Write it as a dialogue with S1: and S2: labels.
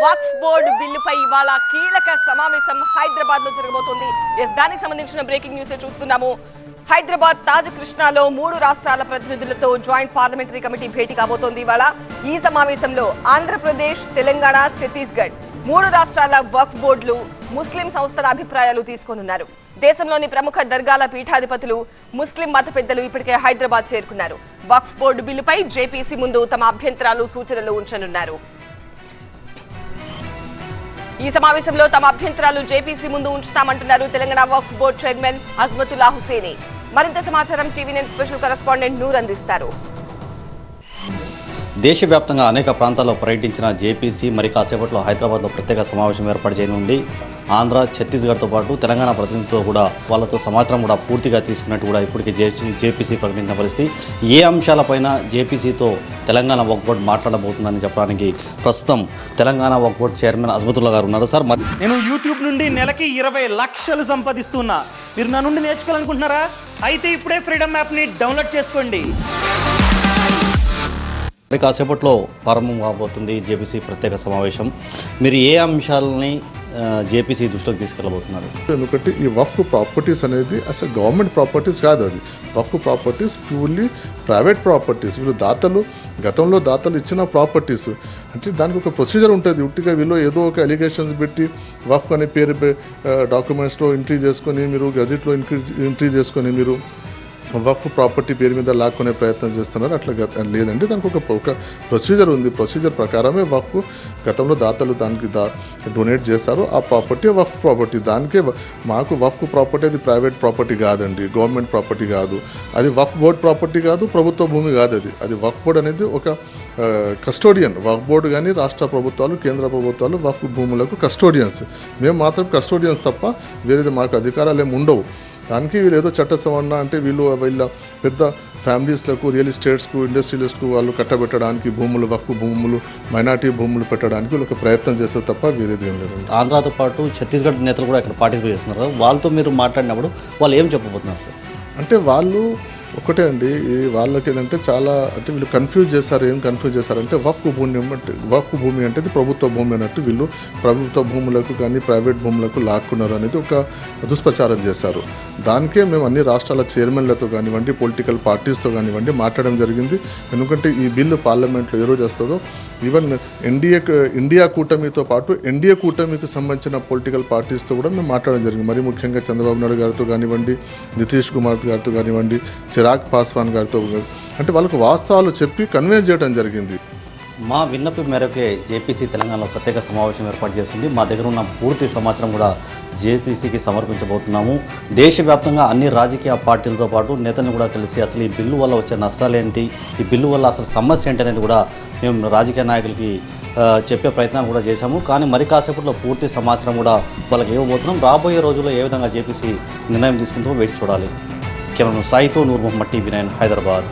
S1: వక్ఫ్ board బిల్లుపై ఇవాళ కీలక సమావేశం హైదరాబాద్ లో జరగబోతోంది. దానికి సంబంధించిన బ్రేకింగ్ న్యూస్ చూస్తున్నాము. హైదరాబాద్ తాజ్ కృష్ణాలో 3 రాష్ట్రాల ప్రతినిధులతో జాయింట్ పార్లమెంటరీ కమిటీ భేటీ కాబోతోంది. ఇవాళ ఈ సమావేశంలో ఆంధ్రప్రదేశ్, తెలంగాణ, ఛత్తీస్గఢ్ 3 రాష్ట్రాల వక్ఫ్ బోర్డులు, ముస్లిం సంస్థల అభిప్రాయాలు తీసుకోనున్నారు. దేశంలోని ప్రముఖ దర్గాల పీఠాధిపతులు, ముస్లిం మత పెద్దలు ఇప్పటికే హైదరాబాద్ చేరుకున్నారు. వక్ఫ్ బోర్డు బిల్లుపై జేపీసీ ముందు తమ అభ్యంతరాలు, సూచనలు ఉంచనున్నారు. ఈ సమావేశంలో తమ అభ్యంతరాలు జేపీసీ ముందు ఉంచుతామంటున్నారు తెలంగాణ వక్ఫ్ బోర్డు చైర్మన్ అజ్మతుల్లా హుసేని. మరింత సమాచారం టీవీ9 స్పెషల్ కరెస్పాండెంట్ నూర్ అందిస్తారు.
S2: దేశవ్యాప్తంగా అనేక ప్రాంతాల్లో పర్యటించిన జేపీసీ మరి కాసేపట్లో హైదరాబాద్లో ప్రత్యేక సమావేశం ఏర్పాటు చేయనుంది. ఆంధ్ర, ఛత్తీస్గఢ్తో పాటు తెలంగాణ ప్రతినిధితో కూడా వాళ్ళతో సమాచారం కూడా పూర్తిగా తీసుకున్నట్టు కూడా ఇప్పటికే జేపీసీ ప్రకటించిన పరిస్థితి. ఏ అంశాలపైన జేపీసీతో తెలంగాణ వక్ఫ్ బోర్డు మాట్లాడబోతుందని చెప్పడానికి ప్రస్తుతం తెలంగాణ వక్ఫ్ బోర్డు చైర్మన్ అజ్మతుల్లా గారు ఉన్నారు. సార్,
S3: నేను యూట్యూబ్ నుండి నెలకి 20 లక్షలు సంపాదిస్తున్నా. మీరు నా నుండి నేర్చుకోవాలనుకుంటున్నారా? అయితే ఇప్పుడే ఫ్రీడమ్ యాప్ని డౌన్లోడ్ చేసుకోండి.
S2: కాసేపట్లో ప్రారంభం కాబోతుంది జేపీసీ ప్రత్యేక సమావేశం. మీరు ఏ అంశాలని జేపీసీ దృష్టిలోకి తీసుకెళ్ళబోతున్నారు?
S4: ఎందుకంటే ఈ వక్ఫ్ ప్రాపర్టీస్ అనేది అసలు గవర్నమెంట్ ప్రాపర్టీస్ కాదు. అది వక్ఫ్ ప్రాపర్టీస్ ప్యూర్లీ ప్రైవేట్ ప్రాపర్టీస్. వీళ్ళు గతంలో దాతలు ఇచ్చిన ప్రాపర్టీస్. అంటే దానికి ఒక ప్రొసీజర్ ఉంటుంది. ఉట్టిగా వీళ్ళు ఏదో ఒక అలిగేషన్స్ పెట్టి వక్ఫ్ అనే పేరు డాక్యుమెంట్స్లో ఎంట్రీ చేసుకొని, మీరు గజెట్లో ఎంట్రీ చేసుకొని మీరు వక్ఫ్ ప్రాపర్టీ పేరు మీద లాక్కునే ప్రయత్నం చేస్తున్నారు. అట్లా లేదండి. దానికి ఒక ప్రొసీజర్ ఉంది. ప్రొసీజర్ ప్రకారమే వక్ఫ్ గతంలో దాతలు దానికి డొనేట్ చేశారు. ఆ ప్రాపర్టీ వక్ఫ్ ప్రాపర్టీ. దానికే మాకు వక్ఫ్ ప్రాపర్టీ అది ప్రైవేట్ ప్రాపర్టీ కాదండి, గవర్నమెంట్ ప్రాపర్టీ కాదు, అది వక్ఫ్ బోర్డ్ ప్రాపర్టీ కాదు, ప్రభుత్వ భూమి కాదు. అది వక్ఫ్ బోర్డ్ అనేది ఒక కస్టోడియన్. వక్ఫ్ బోర్డు కానీ రాష్ట్ర ప్రభుత్వాలు, కేంద్ర ప్రభుత్వాలు వక్ఫ్ భూములకు కస్టోడియన్స్. మేము మాత్రం కస్టోడియన్స్ తప్ప వేరేది మాకు అధికారాలు ఏమి ఉండవు. దానికి వీళ్ళు ఏదో చట్ట సవరణ అంటే వీళ్ళ పెద్ద ఫ్యామిలీస్లకు, రియల్ ఎస్టేట్స్కు, ఇండస్ట్రియలిస్ట్కు వాళ్ళు కట్టబెట్టడానికి భూములు, వక్ఫ్ భూములు, మైనార్టీ భూములు పెట్టడానికి వీళ్ళు ఒక ప్రయత్నం చేస్తారు తప్ప వేరేది ఏం లేదు.
S2: ఆంధ్రాతో పాటు ఛత్తీస్గఢ్ నేతలు కూడా ఇక్కడ పార్టిసిపేట్ చేస్తున్నారు. వాళ్ళతో మీరు మాట్లాడినప్పుడు వాళ్ళు ఏం చెప్పబోతున్నారు సార్?
S4: అంటే వాళ్ళు ఒకటే అండి, వాళ్ళకి ఏంటంటే చాలా అంటే వీళ్ళు కన్ఫ్యూజ్ చేస్తారు. ఏం కన్ఫ్యూజ్ చేస్తారంటే వక్ఫ్ భూమి అంటే ఇది ప్రభుత్వ భూమి అన్నట్టు వీళ్ళు ప్రభుత్వ భూములకు కానీ ప్రైవేట్ భూములకు లాక్కున్నారు అనేది ఒక దుష్ప్రచారం చేశారు. దానికే మేము అన్ని రాష్ట్రాల చైర్మన్లతో కానివ్వండి, పొలిటికల్ పార్టీస్తో కానివ్వండి మాట్లాడడం జరిగింది. ఎందుకంటే ఈ బిల్లు పార్లమెంట్లో ఏ రోజు వస్తుందో, ఈవెన్ ఇండియా కూటమితో పాటు ఎన్డీఏ కూటమికి సంబంధించిన పొలిటికల్ పార్టీస్తో కూడా మేము మాట్లాడడం జరిగింది. మరి ముఖ్యంగా చంద్రబాబు నాయుడు గారితో కానివ్వండి, నితీష్ కుమార్ గారితో కానివ్వండి, చిరాగ్ పాస్వాన్ గారితో, అంటే వాళ్ళకు వాస్తవాలు చెప్పి కన్విన్స్ చేయడం జరిగింది.
S2: మా విన్నపం మేరకే జేపీసీ తెలంగాణలో ప్రత్యేక సమావేశం ఏర్పాటు చేస్తుంది. మా దగ్గర ఉన్న పూర్తి సమాచారం కూడా జేపీసీకి సమర్పించబోతున్నాము. దేశవ్యాప్తంగా అన్ని రాజకీయ పార్టీలతో పాటు నేతలను కూడా కలిసి అసలు ఈ బిల్లు వల్ల వచ్చే నష్టాలు ఏంటి, ఈ బిల్లు వల్ల అసలు సమస్య ఏంటి అనేది కూడా మేము రాజకీయ నాయకులకి చెప్పే ప్రయత్నాలు కూడా చేశాము. కానీ మరి కాసేపట్లో పూర్తి సమాచారం కూడా వాళ్ళకి ఇవ్వబోతున్నాం. రాబోయే రోజుల్లో ఏ విధంగా జేపీసీ నిర్ణయం తీసుకుంటూ వేచి చూడాలి. కేవలం సాయితో నూర్ మొహమ్మద్, టీవీ9 హైదరాబాద్.